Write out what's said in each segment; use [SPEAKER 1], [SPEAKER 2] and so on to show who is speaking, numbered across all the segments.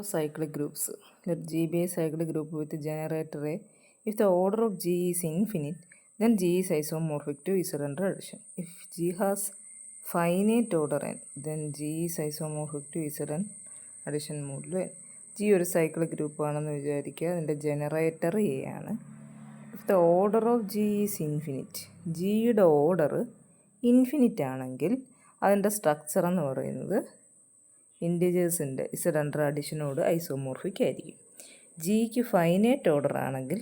[SPEAKER 1] Cyclic groups. Let G be a cyclic group with generator A. If the order of G is infinite, then G is isomorphic to Z under addition. If G has finite order n, then G is isomorphic to Z n addition മോഡിൽ n. G ഒരു cyclic group ആണെന്ന് വിചാരിക്കുക. അതിൻ്റെ generator a ആണ്. If the order of G is infinite, ജിയുടെ order infinite ആണെങ്കിൽ അതിൻ്റെ structure എന്ന് പറയുന്നത് ഇൻഡിജേഴ്സിൻ്റെ ഇസഡ് അണ്ടർ അഡിഷനോട് ഐസോമോർഫിക് ആയിരിക്കും. ജിക്ക് ഫൈനൈറ്റ് ഓർഡർ ആണെങ്കിൽ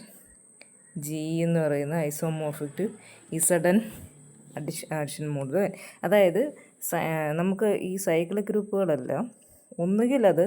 [SPEAKER 1] ജി എന്ന് പറയുന്ന isomorphic to Z n addition മോഡിൽ. അതായത് നമുക്ക് ഈ സൈക്ലിക് ഗ്രൂപ്പുകളെല്ലാം ഒന്നുകിൽ അത്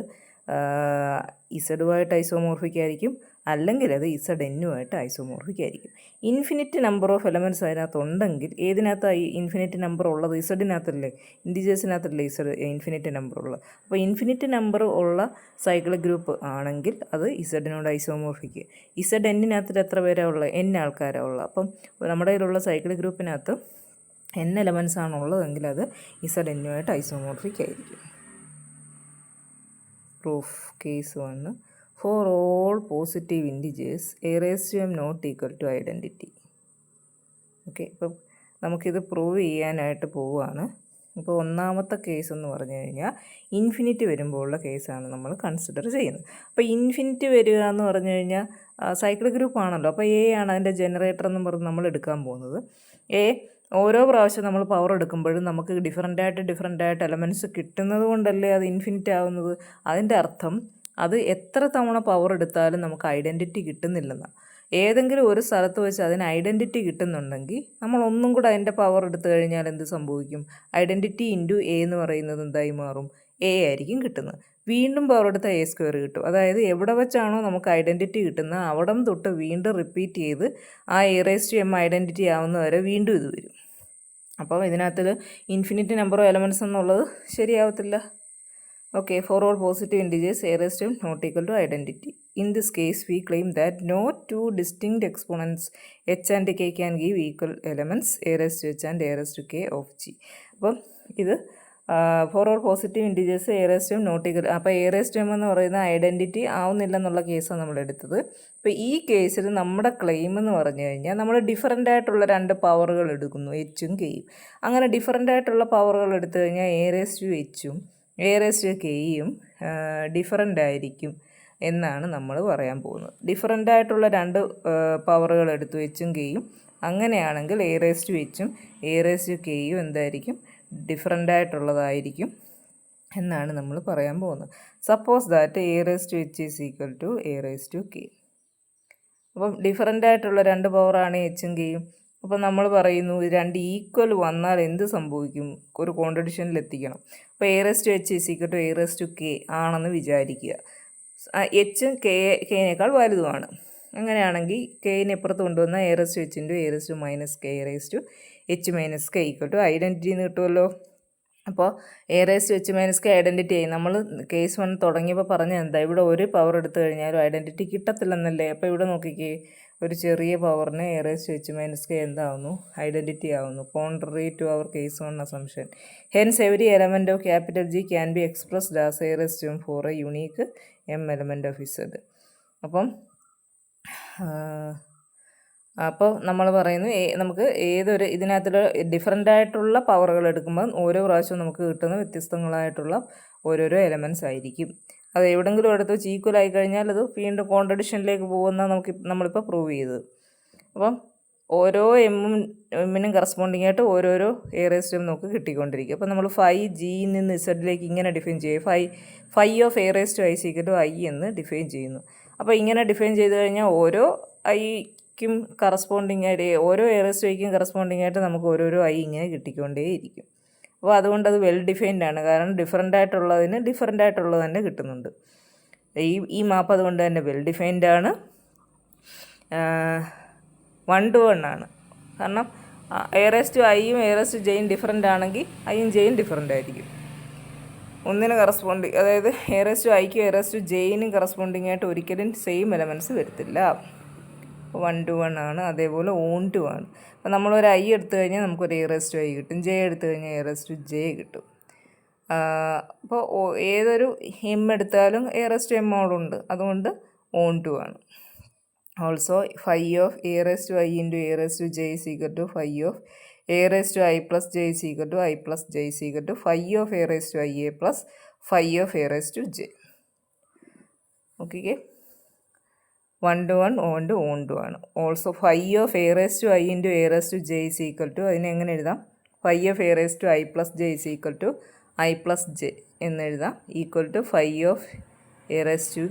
[SPEAKER 1] ഇസഡുമായിട്ട് ഐസോമോർഫിക് ആയിരിക്കും, അല്ലെങ്കിൽ അത് ഇസഡ് എന്നുമായിട്ട് ഐസോമോർഫിക് ആയിരിക്കും. ഇൻഫിനിറ്റ് നമ്പർ ഓഫ് എലമെൻറ്റ്സ് അതിനകത്തുണ്ടെങ്കിൽ ഏതിനകത്തായി ഇൻഫിനിറ്റ് നമ്പർ ഉള്ളത്? ഇസഡിനകത്തല്ലേ, ഇൻഡിജേഴ്സിനകത്തല്ലേ ഇൻഫിനിറ്റ് നമ്പർ ഉള്ളത്. അപ്പോൾ ഇൻഫിനിറ്റ് നമ്പർ ഉള്ള സൈക്ലിക് ഗ്രൂപ്പ് ആണെങ്കിൽ അത് ഇസഡിനോട് ഐസോമോർഫിക്. ഇസഡ് എന്നിനകത്തിൽ എത്ര പേരാണ് ഉള്ളത്? എൻ ആൾക്കാരാണ് ഉള്ളത്. അപ്പം നമ്മുടെ കയ്യിലുള്ള സൈക്ലിക് ഗ്രൂപ്പിനകത്ത് എൻ എലമെൻറ്റ്സ് ആണ് ഉള്ളതെങ്കിൽ അത് ഇസഡ് എന്നുമായിട്ട് ഐസോമോർഫിക് ആയിരിക്കും. Proof case 1. For all positive integers, a raised to m not equal to identity. Okay, ഇപ്പം നമുക്കിത് പ്രൂവ് ചെയ്യാനായിട്ട് പോവുകയാണ്. ഇപ്പോൾ ഒന്നാമത്തെ കേസ് എന്ന് പറഞ്ഞു കഴിഞ്ഞാൽ ഇൻഫിനിറ്റ് വരുമ്പോഴുള്ള കേസാണ് നമ്മൾ കൺസിഡർ ചെയ്യുന്നത്. അപ്പോൾ ഇൻഫിനിറ്റ് വരിക എന്ന് പറഞ്ഞു കഴിഞ്ഞാൽ സൈക്ലിക് ഗ്രൂപ്പ് ആണല്ലോ, അപ്പോൾ എ ആണ് അതിൻ്റെ ജനറേറ്റർ എന്ന് പറഞ്ഞ് നമ്മൾ എടുക്കാൻ പോകുന്നത്. ഓരോ പ്രാവശ്യം നമ്മൾ പവർ എടുക്കുമ്പോഴും നമുക്ക് ഡിഫറൻ്റായിട്ട് എലമെൻറ്റ്സ് കിട്ടുന്നത് കൊണ്ടല്ലേ അത് ഇൻഫിനിറ്റ് ആവുന്നത്. അതിൻ്റെ അർത്ഥം അത് എത്ര തവണ പവർ എടുത്താലും നമുക്ക് ഐഡൻറ്റിറ്റി കിട്ടുന്നില്ലെന്നാണ്. ഏതെങ്കിലും ഒരു സ്ഥലത്ത് വെച്ച് അതിന് ഐഡൻറ്റിറ്റി കിട്ടുന്നുണ്ടെങ്കിൽ നമ്മൾ ഒന്നും കൂടെ അതിൻ്റെ പവർ എടുത്തു കഴിഞ്ഞാൽ എന്ത് സംഭവിക്കും? ഐഡൻറ്റിറ്റി ഇൻറ്റു എ എന്ന് പറയുന്നത് എന്തായി മാറും? എ ആയിരിക്കും കിട്ടുന്നത്. വീണ്ടും പവർ എടുത്താൽ എ സ്ക്വയർ കിട്ടും. അതായത് എവിടെ വെച്ചാണോ നമുക്ക് ഐഡൻറ്റിറ്റി കിട്ടുന്നത് അവിടം തൊട്ട് വീണ്ടും റിപ്പീറ്റ് ചെയ്ത് ആ a raise to m identity ആവുന്ന വരെ വീണ്ടും ഇത് വരും. അപ്പോൾ ഇതിനകത്ത് ഇൻഫിനിറ്റ് നമ്പർ ഓഫ് എലമെൻറ്റ്സ് എന്നുള്ളത് ശരിയാവത്തില്ല. Okay, for all positive integers, a raised to m not equal to identity. In this case, we claim that no two distinct exponents h and k can give equal elements a raised to h and a raised to k of g. അപ്പം ഇത് for all positive integers a raise to m not equal. അപ്പോൾ a raise to m എന്ന് പറയുന്ന identity ആവുന്നില്ല എന്നുള്ള കേസാണ് നമ്മൾ എടുത്തത്. അപ്പോൾ ഈ കേസിൽ നമ്മുടെ ക്ലെയിം എന്ന് പറഞ്ഞു കഴിഞ്ഞാൽ നമ്മൾ ഡിഫറൻ്റ് ആയിട്ടുള്ള രണ്ട് പവറുകൾ എടുക്കുന്നു, എച്ചും കെയും. അങ്ങനെ ഡിഫറൻ്റ് ആയിട്ടുള്ള പവറുകൾ എടുത്തു കഴിഞ്ഞാൽ എ റേസ് ടു എച്ചും എ റേസ് ടു കെയും ഡിഫറൻ്റ് ആയിരിക്കും എന്നാണ് നമ്മൾ പറയാൻ പോകുന്നത്. ഡിഫറൻ്റ് ആയിട്ടുള്ള രണ്ട് പവറുകൾ എടുത്തു, എച്ചും കെയും. അങ്ങനെയാണെങ്കിൽ എ റേസ് ടു എച്ചും എ റേസ് ടു കെയും എന്തായിരിക്കും? ഡിഫറൻ്റ് ആയിട്ടുള്ളതായിരിക്കും എന്നാണ് നമ്മൾ പറയാൻ പോകുന്നത്. Suppose that a raise to h is equal to a raise to K. അപ്പം ഡിഫറൻ്റ് ആയിട്ടുള്ള രണ്ട് പവറാണ് എച്ചും കെയും. അപ്പോൾ നമ്മൾ പറയുന്നു രണ്ട് ഈക്വൽ വന്നാൽ എന്ത് സംഭവിക്കും? ഒരു കോൺട്രഡിക്ഷനിൽ എത്തിക്കണം. അപ്പോൾ a raise to h is equal to a raise to k ആണെന്ന് വിചാരിക്കുക. എച്ചും കെയിനേക്കാൾ വലുതുമാണ്. അങ്ങനെയാണെങ്കിൽ കെയിനെ എപ്പുറത്ത് കൊണ്ടുവന്നാൽ a raise to h into a raise to minus k a raise to h minus k equal to identity എന്ന് കിട്ടുമല്ലോ. അപ്പോൾ a raise to h minus k identity ആയി. നമ്മൾ കേസ് 1 തുടങ്ങിയപ്പോൾ പറഞ്ഞത് എന്താ? ഇവിടെ ഒരു പവർ എടുത്തു കഴിഞ്ഞാലും ഐഡൻറ്റിറ്റി കിട്ടത്തില്ലെന്നല്ലേ. അപ്പോൾ ഇവിടെ നോക്കിക്കേ, ഒരു ചെറിയ പവറിന് a raise to h minus K എന്താവുന്നു? ഐഡൻറ്റിറ്റി ആവുന്നു. Contrary to our case 1 assumption. Hence every element of capital G can be expressed as a raise to m for a unique m element of Z. അപ്പോൾ നമ്മൾ പറയുന്നു നമുക്ക് ഏതൊരു ഇതിനകത്തുള്ള different ആയിട്ടുള്ള പവറുകൾ എടുക്കുമ്പോൾ ഓരോ പ്രാവശ്യവും നമുക്ക് കിട്ടുന്ന വ്യത്യസ്തങ്ങളായിട്ടുള്ള ഓരോരോ എലമെൻറ്റ്സ് ആയിരിക്കും. അത് എവിടെയെങ്കിലും എടുത്ത് വെച്ച് ഈക്വൽ ആയി കഴിഞ്ഞാൽ അത് വീണ്ടും കോൺട്രഡിക്ഷനിലേക്ക് പോകുന്ന നമ്മളിപ്പോൾ പ്രൂവ് ചെയ്തത്. അപ്പം ഓരോ എമ്മിനും കറസ്പോണ്ടിങ് ആയിട്ട് ഓരോരോ എ റേസ് ടു എം നമുക്ക് കിട്ടിക്കൊണ്ടിരിക്കും. അപ്പോൾ നമ്മൾ ഫൈ ജിയിൽ നിന്ന് ഇസഡിലേക്ക് ഇങ്ങനെ ഡിഫൈൻ ചെയ്യും. Phi of a raise to i equal to i എന്ന് ഡിഫൈൻ ചെയ്യുന്നു. അപ്പോൾ ഇങ്ങനെ ഡിഫൈൻ ചെയ്ത് കഴിഞ്ഞാൽ ഓരോ ഐക്കും കറസ്പോണ്ടിങ് ആയിട്ട് ഓരോ എ റേസ് ടു ഐക്കും കറസ്പോണ്ടിങ് ആയിട്ട് നമുക്ക് ഓരോരോ ഐ ഇങ്ങനെ കിട്ടിക്കൊണ്ടേയിരിക്കും. അപ്പോൾ അതുകൊണ്ട് അത് വെൽ ഡിഫൈൻഡ് ആണ്. കാരണം ഡിഫറൻ്റ് ആയിട്ടുള്ളതിന് ഡിഫറൻ്റ് ആയിട്ടുള്ളത് തന്നെ കിട്ടുന്നുണ്ട്. ഈ മാപ്പ് അതുകൊണ്ട് തന്നെ വെൽ ഡിഫൈൻഡ് ആണ്, 1 to 1 ആണ്. കാരണം എ റേസ് ടു ഐയും എ റേസ് ടു ജെയും ഡിഫറൻ്റ് ആണെങ്കിൽ ഐയും ജെയും ഡിഫറൻ്റ് ആയിരിക്കും. ഒന്നിന് കറസ്പോണ്ടിങ്, അതായത് എ റേസ് ടു ഐക്കും എ റേസ് ടു ജെയിനും കറസ്പോണ്ടിങ് ആയിട്ട് ഒരിക്കലും സെയിം എലമെൻറ്റ്സ് വരത്തില്ല. 1 to 1 ആണ്. അതേപോലെ ഓൺ ടു ആണ്. അപ്പോൾ നമ്മളൊരു ഐ എടുത്തു കഴിഞ്ഞാൽ നമുക്കൊരു എ റേസ് ടു ഐ കിട്ടും, ജെ എടുത്തു കഴിഞ്ഞാൽ എ റേസ് ടു ജെ കിട്ടും. അപ്പോൾ ഏതൊരു എം എടുത്താലും എ റേസ് ടു എം മോളുണ്ട്, അതുകൊണ്ട് ഓൺ ടു ആണ്. Also phi of a raise to i into a raise to j is equal to phi of a raise to i plus j is equal to i plus j is equal to phi of a raise to i a plus phi of a raise to j. Okay, 1 to 1 onto ആണ്. Also phi of a raise to i into a raise to j is equal to, അതിനെ എങ്ങനെ എഴുതാം? Phi of a raise to i plus j is equal to i plus j എന്നെഴുതാം. Equal to phi of a raise to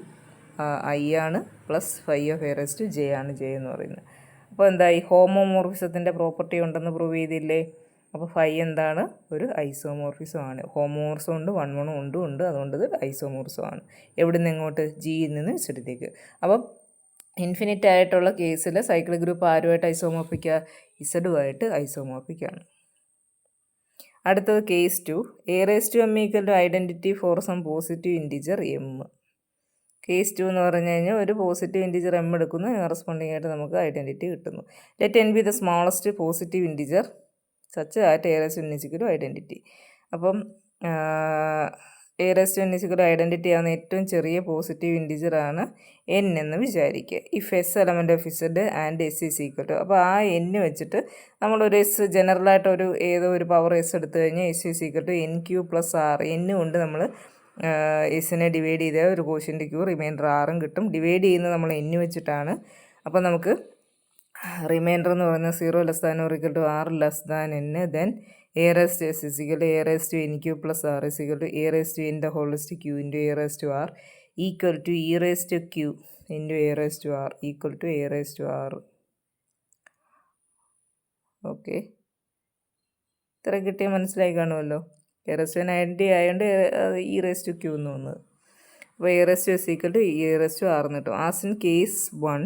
[SPEAKER 1] i ആണ് plus phi of a raise to j ആണ് j എന്ന് പറയുന്നത്. അപ്പോൾ എന്തായി? ഹോമോമോർഫിസത്തിൻ്റെ പ്രോപ്പർട്ടി ഉണ്ടെന്ന് prove ചെയ്തില്ലേ? അപ്പോൾ ഫൈ എന്താണ്? ഒരു ഐസോമോർഫിസം ആണ്. ഹോമോമോർഫിസം ഉണ്ട്, 1 1 ഉണ്ട്, അതുകൊണ്ട് ഇത് ഐസോമോർഫിസം ആണ്. എവിടെ നിന്ന് എങ്ങോട്ട്? ജിയിൽ നിന്ന് ഇസഡിലേക്ക്. അപ്പം ഇൻഫിനിറ്റ് ആയിട്ടുള്ള കേസിൽ സൈക്ലിക് ഗ്രൂപ്പ് ആരുമായിട്ട് ഐസോമോർഫിക്കുക? ഇസഡുമായിട്ട് ഐസോമോർഫിക്കാണ്. അടുത്തത് case 2. A raise to m equal to identity for some positive integer m. Case 2 എന്ന് പറഞ്ഞു കഴിഞ്ഞാൽ ഒരു പോസിറ്റീവ് ഇൻറ്റിജർ എം എടുക്കുന്നു, കറസ്പോണ്ടിങ് ആയിട്ട് നമുക്ക് ഐഡൻറ്റിറ്റി കിട്ടുന്നു. Let n be the smallest positive integer such that a raise to n is equal to identity. അപ്പം a raise to n is equal to identity ആവുന്ന ഏറ്റവും ചെറിയ പോസിറ്റീവ് ഇൻറ്റിജറാണ് n എന്ന് വിചാരിക്കുക. If s element of Z and s is equal to, അപ്പോൾ ആ N വെച്ചിട്ട് നമ്മളൊരു എസ് ജനറലായിട്ടൊരു ഏതോ ഒരു പവർ എസ് എടുത്തു കഴിഞ്ഞാൽ s is equal to n q plus r. N കൊണ്ട് നമ്മൾ എസിനെ ഡിവൈഡ് ചെയ്താൽ ഒരു കോഷ്യൻ്റ് ക്യൂ, റിമൈൻഡർ ആറും കിട്ടും. ഡിവൈഡ് ചെയ്യുന്നത് നമ്മൾ എൻ വെച്ചിട്ടാണ്. അപ്പോൾ നമുക്ക് റിമൈൻഡർ എന്ന് പറയുന്നത് 0 less than or equal to r less than n. Then a raise to s is equal to a raise to n q plus r is equal to a raise to n the whole raise to q into a raise to r equal to e raise to q into a raise to r equal to a raise to r. Okay, ഇത്ര കിട്ടിയാൽ മനസ്സിലായി കാണുമല്ലോ. A raise to N identity ആയതുകൊണ്ട് e raise to q എന്ന് വന്നത്. അപ്പോൾ a raise to s equal to a raise to r എന്ന് കിട്ടും. As in case 1,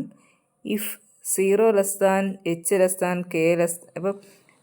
[SPEAKER 1] if 0 less than h less than k less, അപ്പോൾ